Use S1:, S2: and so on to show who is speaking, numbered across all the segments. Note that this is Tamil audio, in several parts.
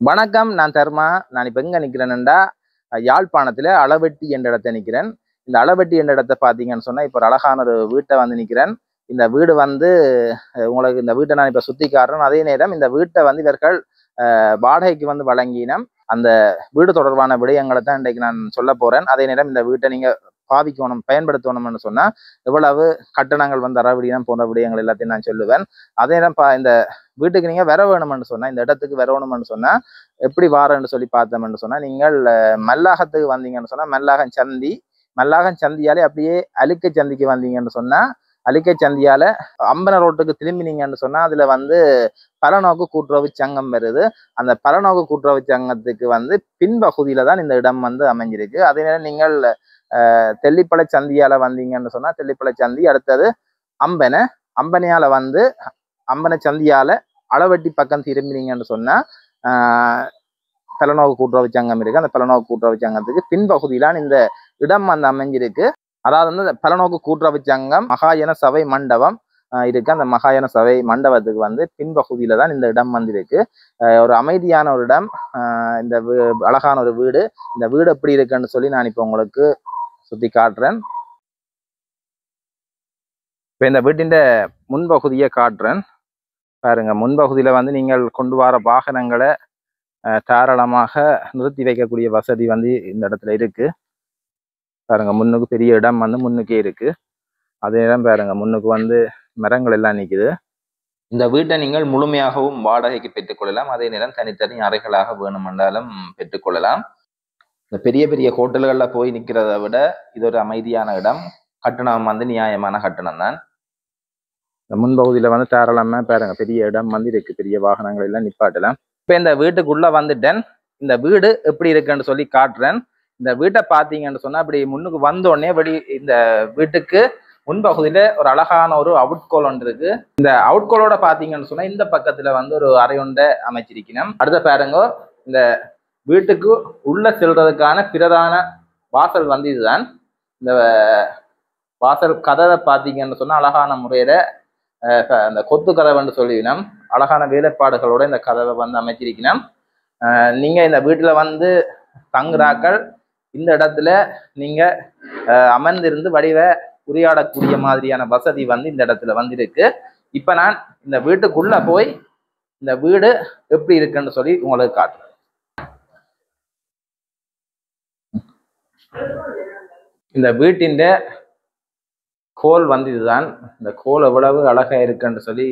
S1: வணக்கம். நான் தர்மா. நான் இப்போ எங்கே நிற்கிறேன்டா, யாழ்ப்பாணத்தில் அளவெட்டி என்ற இடத்த நிற்கிறேன். இந்த அளவெட்டி என்ற இடத்த பார்த்தீங்கன்னு சொன்னால், இப்போ ஒரு அழகான ஒரு வீட்டை வந்து நிற்கிறேன். இந்த வீடு வந்து உங்களுக்கு இந்த வீட்டை நான் இப்போ சுற்றி காட்டுறேன். அதே நேரம் இந்த வீட்டை வந்து இவர்கள் வாடகைக்கு வந்து வழங்கினோம். அந்த வீடு தொடர்பான விடயங்களை தான் இன்றைக்கு நான் சொல்ல போகிறேன். அதே நேரம் இந்த வீட்டை நீங்கள் பாவிக்கணும், பயன்படுத்தணும்னு சொன்னால் எவ்வளவு கட்டணங்கள் வந்து அறவிடினம் போன்ற விடயங்கள் எல்லாத்தையும் நான் சொல்லுவேன். அதே நேரம் இந்த வீட்டுக்கு நீங்கள் வர வேணும்னு சொன்னால், இந்த இடத்துக்கு வரணும்னு சொன்னால் எப்படி வாரன்னு சொல்லி பார்த்தோம்னு சொன்னால், நீங்கள் மல்லாகத்துக்கு வந்தீங்கன்னு சொன்னால் மல்லாகம் சந்தியாலே அப்படியே அழுக்கை சந்திக்கு வந்தீங்கன்னு சொன்னால், அழுக்கை சந்தியால அம்பன ரோட்டுக்கு திரும்பினீங்கன்னு சொன்னா அதுல வந்து பலநோக்கு கூட்டுறவு சங்கம் வருது. அந்த பலநோக்கு கூட்டுறவு சங்கத்துக்கு வந்து பின்பகுதியில தான் இந்த இடம் வந்து அமைஞ்சிருக்கு. அதே நேரம் நீங்கள் தெல்லிப்பளை சந்தியால வந்தீங்கன்னு சொன்னா, தெல்லிப்பளை சந்தி அடுத்தது அம்பனையால வந்து அம்பனை சந்தியால அளவெட்டி பக்கம் திரும்பினீங்கன்னு சொன்னா பலநோக்கு கூட்டுறவு சங்கம் இருக்கு. அந்த பலநோக்கு கூட்டுறவு சங்கத்துக்கு பின்பகுதியிலான் இந்த இடம் வந்து அமைஞ்சிருக்கு. அதாவது வந்து பலநோக்கு கூட்டுறவு சங்கம் மகாயன சபை மண்டபம் இருக்கு. அந்த மகாயன சபை மண்டபத்துக்கு வந்து பின்பகுதியில தான் இந்த இடம் வந்து இருக்கு. ஒரு அமைதியான ஒரு இடம். இந்த அழகான ஒரு வீடு. இந்த வீடு எப்படி இருக்குன்னு சொல்லி நான் இப்போ உங்களுக்கு சுத்தி காட்டுறேன். இப்போ இந்த வீட்டின் முன்பகுதியை காட்டுறேன் பாருங்க. முன்பகுதியில வந்து நீங்கள் கொண்டு வர வாகனங்களை தாராளமாக நிறுத்தி வைக்கக்கூடிய வசதி வந்து இந்த இடத்துல இருக்கு பாருங்க. முன்னுக்கு பெரிய இடம் வந்து முன்னுக்கே இருக்கு. அதே நேரம் பாருங்க, முன்னுக்கு வந்து மரங்கள் எல்லாம் நிற்குது. இந்த வீட்டை நீங்கள் முழுமையாகவும் வாடகைக்கு பெற்றுக்கொள்ளலாம். அதே நேரம் தனித்தனி அறைகளாக வேணுமென்றாலும் பெற்றுக்கொள்ளலாம். இந்த பெரிய பெரிய ஹோட்டல்களில் போய் நிற்கிறத விட இது ஒரு அமைதியான இடம். கட்டணம் வந்து நியாயமான கட்டணம் தான். இந்த முன்பகுதியில் வந்து தாராளமாக பாருங்க, பெரிய இடம் வந்து இருக்கு. பெரிய வாகனங்கள் எல்லாம் நிப்பாட்டலாம். இப்போ இந்த வீட்டுக்குள்ள வந்துட்டேன். இந்த வீடு எப்படி இருக்குன்னு சொல்லி காட்டுறேன். இந்த வீட்டை பார்த்தீங்கன்னு சொன்னா, அப்படி முன்னுக்கு வந்தோடனே இந்த வீட்டுக்கு முன்பகுதியில ஒரு அழகான ஒரு அவுட்கோல் ஒன்று இருக்கு. இந்த அவுட்கோலோட பார்த்தீங்கன்னு சொன்னா, இந்த பக்கத்துல வந்து ஒரு அறை ஒன்றை அமைச்சிருக்கணும். அடுத்த பாருங்க, இந்த வீட்டுக்கு உள்ள செல்றதுக்கான பிரதான வாசல் வந்து இதுதான். இந்த வாசல் கதவை பார்த்தீங்கன்னு சொன்னா அழகான முறையில அந்த கொத்து கதவைன்னு சொல்லிவினோம். அழகான வேலைப்பாடுகளோட இந்த கதவை வந்து அமைச்சிருக்கணும். நீங்க இந்த வீட்டுல வந்து தங்குறாக்கள் இந்த இடத்துல நீங்க அமர்ந்திருந்து வடிவ உரையாடக்கூடிய மாதிரியான வசதி வந்து இந்த இடத்துல வந்து இருக்கு. இப்ப நான் இந்த வீட்டுக்குள்ள போய் இந்த வீடு எப்படி இருக்குன்னு சொல்லி உங்களுக்கு காட்டுறேன். இந்த வீட்டின் கோல் வந்து இதுதான். இந்த கோல் எவ்வளவு அழகா இருக்குன்னு சொல்லி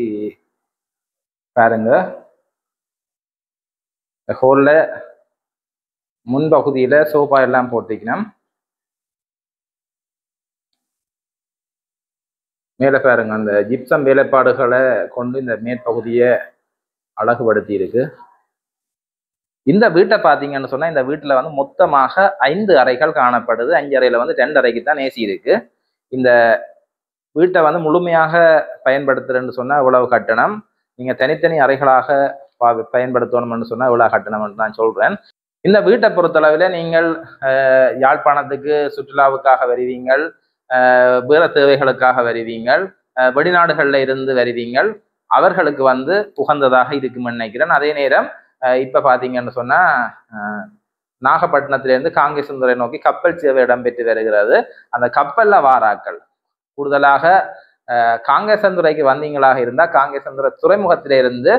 S1: பாருங்க. இந்த ஹோல்ல முன்பகுதியில சோபா எல்லாம் போட்டிக்கணும். மேலே பாருங்க, அந்த ஜிப்சம் வேலைப்பாடுகளை கொண்டு இந்த மேற்பகுதியை அழகுபடுத்தி இருக்கு. இந்த வீட்டை பார்த்தீங்கன்னு சொன்னா, இந்த வீட்டுல வந்து மொத்தமாக 5 அறைகள் காணப்படுது. 5 அறையில வந்து 2 அறைக்கு தான் ஏசி இருக்கு. இந்த வீட்டை வந்து முழுமையாக பயன்படுத்துறேன்னு சொன்னா இவ்வளவு கட்டணம். நீங்க தனித்தனி அறைகளாக பயன்படுத்தணும்னு சொன்னா இவ்வளவு கட்டணம் நான் சொல்றேன். இந்த வீட்டை பொறுத்தளவில் நீங்கள் யாழ்ப்பாணத்துக்கு சுற்றுலாவுக்காக வருவீங்கள், வேற தேவைகளுக்காக வருவீங்கள், வெளிநாடுகள்ல இருந்து வருவீங்கள், அவர்களுக்கு வந்து உகந்ததாக இருக்குன்னு நினைக்கிறேன். அதே நேரம் இப்ப பாத்தீங்கன்னு சொன்னா நாகப்பட்டினத்திலிருந்து காங்கேசந்துறை நோக்கி கப்பல் சேவை இடம்பெற்று வருகிறது. அந்த கப்பல்ல வாராக்கள் கூடுதலாக காங்கேசந்துறைக்கு வந்தீங்களாக இருந்தா காங்கேசந்துறை துறைமுகத்திலிருந்து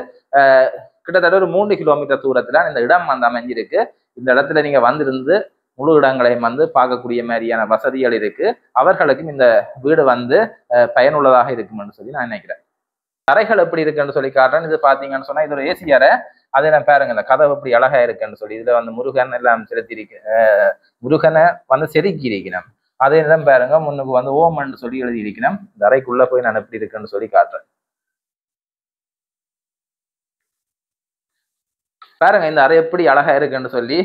S1: கிட்டத்தட்ட ஒரு 3 கிலோமீட்டர் தூரத்துல இந்த இடம் வந்து அமைஞ்சிருக்கு. இந்த இடத்துல நீங்க வந்திருந்து முழு இடங்களையும் வந்து பார்க்கக்கூடிய மாதிரியான வசதிகள் இருக்கு. அவர்களுக்கும் இந்த வீடு வந்து பயனுள்ளதாக இருக்கும்னு சொல்லி நான் நினைக்கிறேன். அறைகள் எப்படி இருக்குன்னு சொல்லி காட்டுறேன். இது பாத்தீங்கன்னு சொன்னா இது ஒரு ஏசி அறை. அதே நான் பாருங்க, இந்த கதவு எப்படி அழகா இருக்குன்னு சொல்லி இதுல வந்து முருகன் எல்லாம் செலுத்திருக்கு. முருகனை வந்து செதுக்கி இருக்கணும். அதே நேரம் பாருங்க, முன்னுக்கு வந்து ஓமன்னு சொல்லி எழுதி இருக்கணும். இந்த அறைக்குள்ள போய் நான் எப்படி இருக்குன்னு சொல்லி காட்டுறேன். பாருங்க இந்த அறை எப்படி அழகா இருக்குன்னு சொல்லி.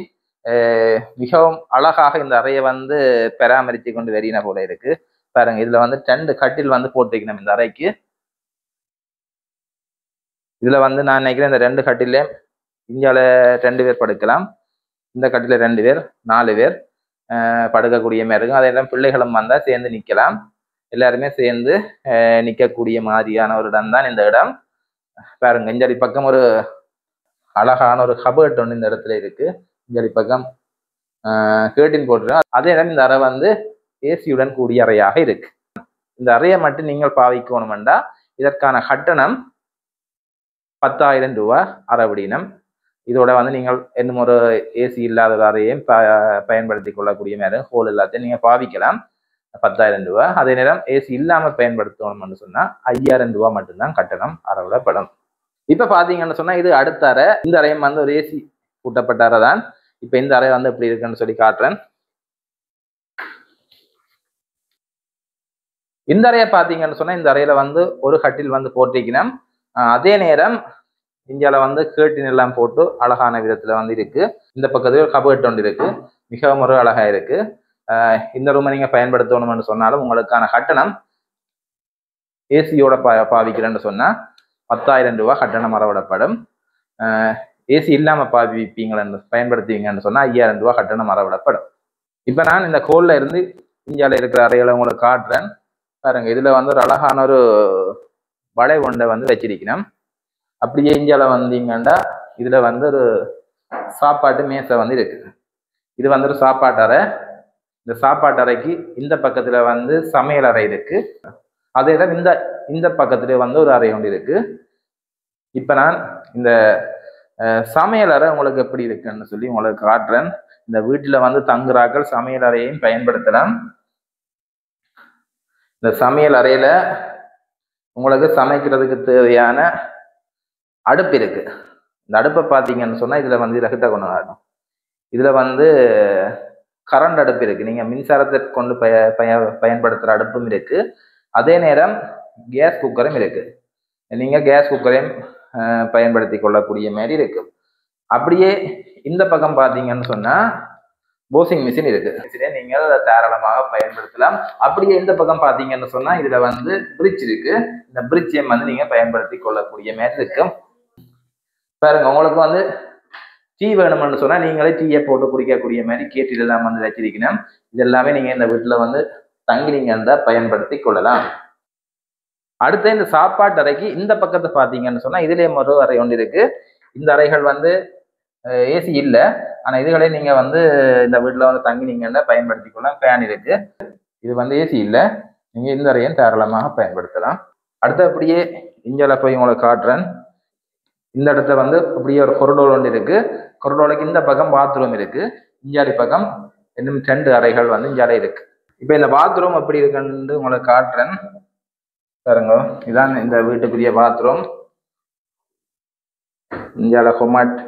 S1: மிகவும் அழகாக இந்த அறையை வந்து பராமரித்து கொண்டு வெறியின போல இருக்கு. பாருங்க, இதுல வந்து 2 கட்டில் வந்து போட்டுக்கணும் இந்த அறைக்கு. இதுல வந்து நான் நினைக்கிறேன் இந்த 2 கட்டில இந்தியால 2 பேர் படுக்கலாம். இந்த கட்டில 2 பேர் 4 பேர் படுக்கக்கூடிய மாதிரி இருக்கும். அதெல்லாம் பிள்ளைகளும் வந்தா சேர்ந்து நிக்கலாம். எல்லாருமே சேர்ந்து நிக்கக்கூடிய மாதிரியான ஒரு இடம் தான் இந்த இடம். பாருங்க, இந்த பக்கம் ஒரு அழகான ஒரு கபர்ட் ஒன்று இந்த இடத்துல இருக்கு. இந்த பக்கம் கேர்டின் போட்டுருக்கோம். அதே நேரம் இந்த அறை வந்து ஏசியுடன் கூடிய அறையாக இருக்கு. இந்த அறையை மட்டும் நீங்கள் பாவிக்கணும்டா இதற்கான கட்டணம் 10,000 ரூபாய் அறவிடினம். இதோட வந்து நீங்கள் இன்னும் ஒரு ஏசி இல்லாத ஒரு அறையையும் பயன்படுத்தி கொள்ளக்கூடிய மாதிரி ஹோல் எல்லாத்தையும் நீங்க பாவிக்கலாம். 10,000 ரூபாய். அதே நேரம் ஏசி இல்லாம பயன்படுத்தணும்னு சொன்னா 5,000 ரூபாய் மட்டும்தான் கட்டணம் அறவிடப்படும். இப்ப பாத்தீங்கன்னு சொன்னா இது அடுத்த அறை. இந்த அறையும் வந்து ஒரு ஏசி கூட்டப்பட்ட அறை தான். இப்ப இந்த அறை வந்து எப்படி இருக்குன்னு சொல்லி காட்டுறேன். இந்த அறையை பாத்தீங்கன்னு சொன்னா இந்த அறையில வந்து ஒரு கட்டில் வந்து போட்டிருக்கணும். அதே நேரம் இந்தியாவில் வந்து கேர்டின் எல்லாம் போட்டு அழகான விதத்துல வந்து இருக்கு. இந்த பக்கத்துல ஒரு கபர்ட் ஒன்று இருக்கு. மிகவும் ஒரு அழகா இருக்கு. இந்த ரூமை நீங்க பயன்படுத்தணும்னு சொன்னாலும் உங்களுக்கான கட்டணம் ஏசியோட பாவிக்கிறேன்னு சொன்னா 10,000 ரூபாய் கட்டணம் அறவிடப்படும். ஏசி இல்லாம பாவிப்பீங்களன்னு பயன்படுத்துவீங்கன்னு சொன்னா 5,000 ரூபாய் கட்டணம் அறவிடப்படும். இப்ப நான் இந்த கோல்ல இருந்து இந்தியாவில் இருக்கிற அறைகளை உங்களுக்கு காட்டுறேன் பாருங்க. இதுல வந்து ஒரு அழகான ஒரு வளை ஒன்றை வந்து வச்சிருக்கணும். அப்படியே இந்தியாவில் வந்தீங்கன்னா இதுல வந்து ஒரு சாப்பாட்டு மேசை வந்து இருக்குது. இது வந்து ஒரு சாப்பாட்டு அறை. இந்த சாப்பாட்டு அறைக்கு இந்த பக்கத்துல வந்து சமையல் அறை இருக்கு. அதே தான் இந்த பக்கத்துல வந்து ஒரு அறை ஒன்று இருக்கு. இப்ப நான் இந்த சமையல் அறை உங்களுக்கு எப்படி இருக்குன்னு சொல்லி உங்களுக்கு காட்டுறேன். இந்த வீட்டுல வந்து தங்குறாக்கள் சமையல் அறையையும் பயன்படுத்தலாம். இந்த சமையல் அறையில உங்களுக்கு சமைக்கிறதுக்கு தேவையான அடுப்பு இருக்கு. இந்த அடுப்பை பார்த்தீங்கன்னு சொன்னா இதுல வந்து இதை கொண்டு வரணும். இதுல வந்து கரண்ட் அடுப்பு இருக்கு. நீங்க மின்சாரத்தை கொண்டு பயன்படுத்துற அடுப்பும் இருக்கு. அதே நேரம் கேஸ் குக்கரும் இருக்கு. நீங்க கேஸ் குக்கரையும் பயன்படுத்தி கொள்ளக்கூடிய மாதிரி இருக்கு. அப்படியே இந்த பக்கம் பார்த்தீங்கன்னு சொன்னா வாஷிங் மிஷின் இருக்கு. நீங்கள் தாராளமாக பயன்படுத்தலாம். அப்படியே இந்த பக்கம் பார்த்தீங்கன்னு சொன்னா இதுல வந்து பிரிட்ஜ் இருக்கு. இந்த பிரிட்ஜையும் வந்து நீங்க பயன்படுத்தி கொள்ளக்கூடிய மாதிரி இருக்கு. பாருங்க, உங்களுக்கு வந்து டீ வேணும்னு சொன்னா நீங்களே டீயை போட்டு குடிக்கக்கூடிய மாதிரி கேட்டில் எல்லாம் வந்து வச்சிருக்கணும். இது எல்லாமே நீங்க இந்த வீட்டுல வந்து தங்கினீங்கன்னா பயன்படுத்தி கொள்ளலாம். அடுத்த இந்த சாப்பாட்டு அறைக்கு இந்த பக்கத்தை பார்த்தீங்கன்னு சொன்னா இதுலயே ஒரு அறை ஒன்று இருக்கு. இந்த அறைகள் வந்து ஏசி இல்லை. ஆனா இதுகளே நீங்க வந்து இந்த வீட்டுல வந்து தங்கினீங்கன்னா பயன்படுத்தி கொள்ளலாம். ஃபேன் இருக்கு. இது வந்து ஏசி இல்லை. நீங்க இந்த அறையும் தாராளமாக பயன்படுத்தலாம். அடுத்து அப்படியே இந்தியால போய் உங்களுக்கு காட்டுறேன். இந்த இடத்துல வந்து அப்படியே ஒரு கொரிடோர் ஒன்று இருக்கு. கொரிடோருக்கு இந்த பக்கம் பாத்ரூம் இருக்கு. இந்தியாலி பக்கம் இன்னும் 2 அறைகள் வந்து இந்தியால இருக்கு. இப்ப இந்த பாத்ரூம் எப்படி இருக்குன்னு உங்களுக்கு காட்டுறேன் பாருங்க. இதான் இந்த வீட்டுக்குரிய பாத்ரூம். இந்தியால ஹொமட்.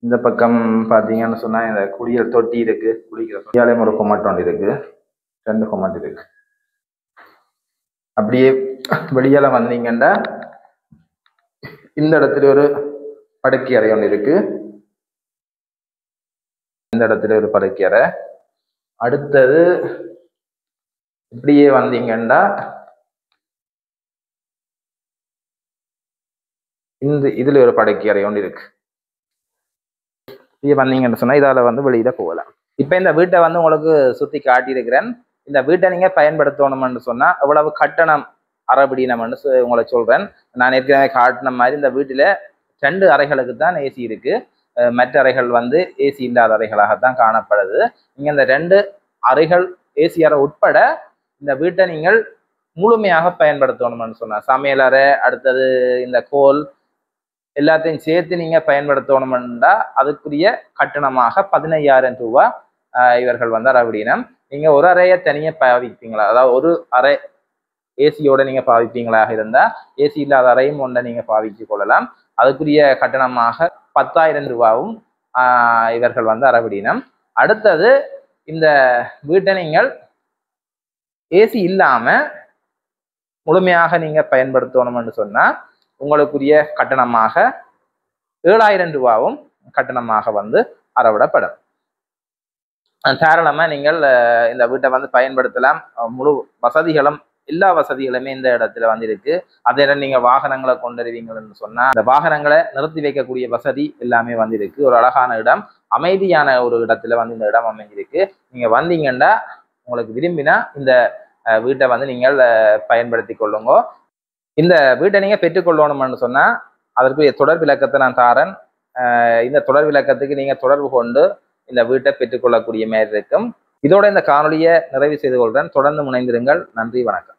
S1: இந்த பக்கம் பாத்தீங்கன்னு சொன்னா இந்த குளியல் தொட்டி இருக்கு. குளிக்கிற இந்தியாலையும் ஒரு ஹொமட் ஒன்று இருக்கு. 2 ஹொமட் இருக்கு. அப்படியே வெளியால வந்தீங்கன்னா இந்த இடத்துல ஒரு படுக்கை அறை ஒன்று இருக்கு. இந்த இடத்துல ஒரு படுக்கை அறை. அடுத்தது இப்படியே வந்தீங்கன்னா இதுல ஒரு படுக்கை அறை ஒன்று இருக்கு. இப்படியே வந்தீங்கன்னு சொன்னா இதால வந்து வெளியில போகலாம். இப்ப இந்த வீட்டை வந்து உங்களுக்கு சுத்தி காட்டியிருக்கிறேன். இந்த வீட்டை நீங்க பயன்படுத்தணும்னு சொன்னா எவ்வளவு கட்டணம் அறவிடினம்னு உங்களை சொல்றேன். நான் ஏற்கனவே காட்டின மாதிரி இந்த வீட்டுல 2 அறைகளுக்கு தான் ஏசி இருக்கு. மற்ற அறைகள் வந்து ஏசி இல்லாத அறைகளாகத்தான் காணப்படுது. நீங்க இந்த 2 அறைகள் ஏசி அறை உட்பட இந்த வீட்டை நீங்கள் முழுமையாக பயன்படுத்தணும்னு சொன்னா சமையல் அறை, அடுத்தது இந்த கோல் எல்லாத்தையும் சேர்த்து நீங்க பயன்படுத்தணும்னா அதுக்குரிய கட்டணமாக 15,000 ரூபாய் இவர்கள் வந்து அறவிடினம். நீங்க ஒரு அறையை தனியாக பாவிப்பீங்களா, அதாவது ஒரு அறை ஏசியோட நீங்க பாவிப்பீங்களாக இருந்தா ஏசி இல்லாத அறையும் ஒன்றை நீங்க பாவிச்சு கொள்ளலாம். அதுக்குரிய கட்டணமாக 10,000 ரூபாயும் இவர்கள் வந்து அறவிடினம். அடுத்தது இந்த வீட்டை நீங்கள் ஏசி இல்லாம முழுமையாக நீங்க பயன்படுத்தணும்னு சொன்னா உங்களுக்குரிய கட்டணமாக 7,000 ரூபாயும் கட்டணமாக வந்து அறவிடப்படும். தாராளமா நீங்கள் இந்த வீட்டை வந்து பயன்படுத்தலாம். முழு வசதிகளும் எல்லா வசதிகளுமே இந்த இடத்துல வந்து இருக்கு. அதே நீங்க வாகனங்களை கொண்டுருவீங்கன்னு சொன்னா அந்த வாகனங்களை நிறுத்தி வைக்கக்கூடிய வசதி எல்லாமே வந்து இருக்கு. ஒரு அழகான இடம், அமைதியான ஒரு இடத்துல வந்து இந்த இடம் அமைஞ்சிருக்கு. நீங்க வந்தீங்கன்னா உங்களுக்கு விரும்பினா இந்த வீட்டை வந்து நீங்கள் பயன்படுத்தி கொள்ளுங்க. இந்த வீட்டை நீங்க பெற்றுக்கொள்ளணும்னு சொன்னா அதற்குரிய தொடர் விளக்கத்தை நான் தாரேன். இந்த தொடர் விளக்கத்துக்கு நீங்கள் தொடர்பு கொண்டு இந்த வீட்டை பெற்றுக்கொள்ளக்கூடிய மாதிரி இருக்கும். இதோட இந்த காணொலியை நிறைவு செய்து கொள்கிறேன். தொடர்ந்து முனைந்திருங்கள். நன்றி, வணக்கம்.